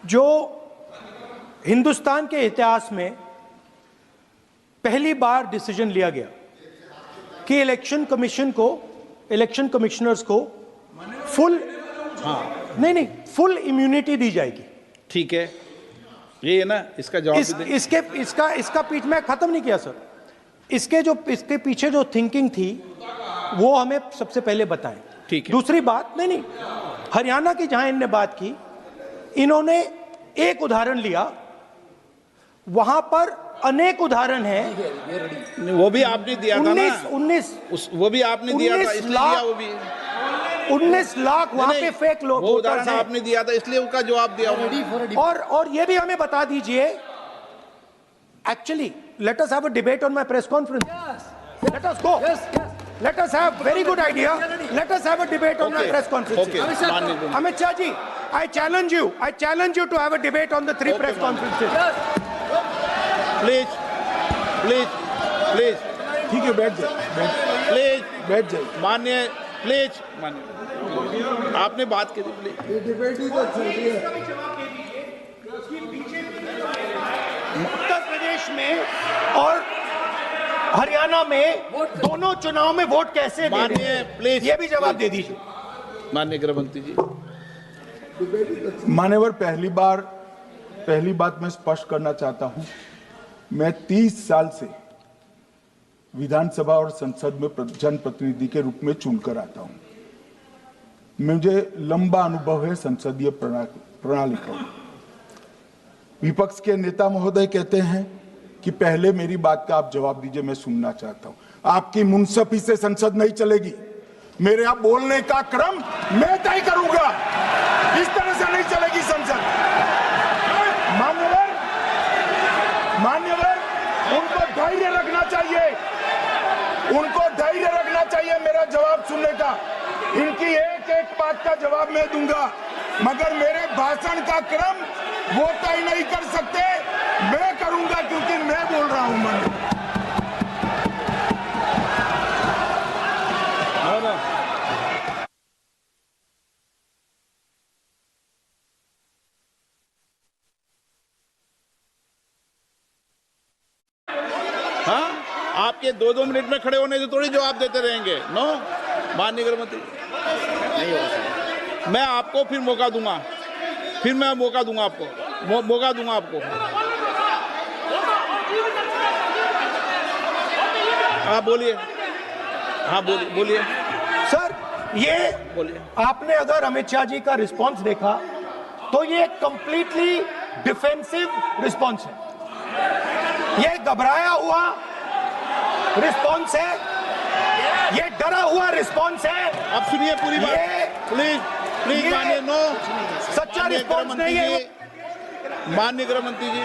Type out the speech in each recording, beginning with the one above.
जो हिंदुस्तान के इतिहास में पहली बार डिसीजन लिया गया कि इलेक्शन कमिश्नर्स को फुल नहीं फुल इम्यूनिटी दी जाएगी। ठीक है, ये है ना, इसका जवाब इसका पीठ में खत्म नहीं किया सर। इसके पीछे जो थिंकिंग थी वो हमें सबसे पहले बताएं। ठीक है। दूसरी बात नहीं हरियाणा की जहां इन्होंने बात की, इन्होंने एक उदाहरण लिया, वहां पर अनेक उदाहरण हैं। वो भी आपने दिया था ना, 19 वो भी आपने दिया था, इसलिए दिया वो भी 19 लाख वहां पे फेक लोग, वो उदाहरण आपने दिया था, इसलिए उसका जवाब दिया। और ये भी हमें बता दीजिए, actually let us have a debate on my press conference. Let us go, let us have very good idea, let us have a debate on my press conferences. Amit Shah ji, I challenge you to have a debate on the 3 press conferences. Please ठीक है, बैठ जाइए माननीय, please माननीय, आपने बात की थी, ये डिबेट ही तो चल रही है। उत्तर प्रदेश में और हरियाणा में दोनों चुनाव में वोट कैसे दे रहे हैं? प्लीज ये भी जवाब दे दीजिए माननीय गृह मंत्री जी। मान्यवर, पहली बात मैं स्पष्ट करना चाहता हूं, मैं 30 साल से विधानसभा और संसद में जनप्रतिनिधि के रूप में चुनकर आता हूं। मुझे लंबा अनुभव है संसदीय प्रणाली का। विपक्ष के नेता महोदय कहते हैं कि पहले मेरी बात का आप जवाब दीजिए, मैं सुनना चाहता हूं। आपकी मुनसफी से संसद नहीं चलेगी। मेरे आप बोलने का क्रम मैं तय करूंगा, इस तरह से नहीं चलेगी संसद। मान्यवर, उनको धैर्य रखना चाहिए, मेरा जवाब सुनने का। इनकी एक एक बात का जवाब मैं दूंगा, मगर मेरे भाषण का क्रम वो तय नहीं कर सकते, मैं करूंगा, क्योंकि मैं बोल रहा हूं। हाँ, आपके 2-2 मिनट में खड़े होने से थोड़ी जवाब देते रहेंगे। नो माननीय गृह मंत्री, नहीं हो सकता। मैं आपको फिर मौका दूंगा, आपको मौका दूंगा आपको। हाँ बोलिए, बोलिए सर। ये बोलिए। आपने अगर अमित शाह जी का रिस्पांस देखा तो ये कंप्लीटली डिफेंसिव रिस्पांस है, ये घबराया हुआ रिस्पांस है, ये डरा हुआ रिस्पांस है। अब सुनिए पूरी बात, प्लीज मानिए। नो, सच्चा रिस्पांस नहीं है। माननीय गृह मंत्री जी,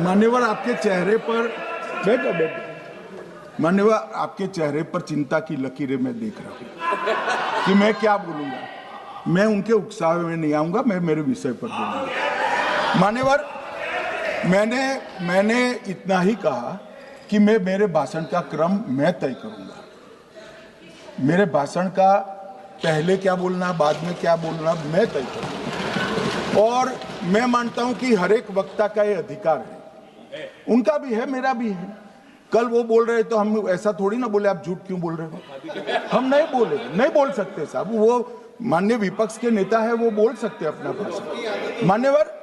मान्यवर, आपके चेहरे पर बैठो। मान्यवर, आपके चेहरे पर चिंता की लकीरें मैं देख रहा हूं कि मैं क्या बोलूंगा। मैं उनके उकसावे में नहीं आऊंगा, मैं मेरे विषय पर बोलूंगा। मान्यवर, मैंने इतना ही कहा कि मेरे भाषण का क्रम मैं तय करूंगा। मेरे भाषण का पहले क्या बोलना, बाद में क्या बोलना, मैं तय करूंगा। और मैं मानता हूं कि हर एक वक्ता का ये अधिकार है, उनका भी है, मेरा भी है। कल वो बोल रहे तो हम ऐसा थोड़ी ना बोले आप झूठ क्यों बोल रहे हो। हम नहीं बोल सकते साहब, वो माननीय विपक्ष के नेता है, वो बोल सकते अपना भाषण। मान्यवर,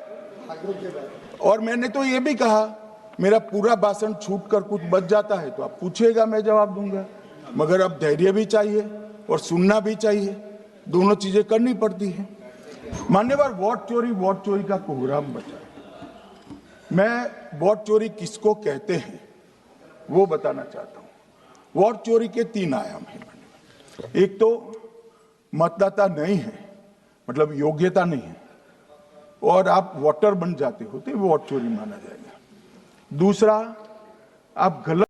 और मैंने तो ये भी कहा, मेरा पूरा भाषण छूट कर कुछ बच जाता है तो आप पूछिएगा, मैं जवाब दूंगा। मगर अब धैर्य भी चाहिए और सुनना भी चाहिए, दोनों चीजें करनी पड़ती है। मान्यवर, वोट चोरी का कोहराम बचा। मैं वोट चोरी किसको कहते हैं वो बताना चाहता हूं। वोट चोरी के 3 आयाम हैं। एक तो मतदाता नहीं है, मतलब योग्यता नहीं है, और आप वोटर बन जाते हो तो वोट चोरी माना जाएगा। दूसरा, आप गलत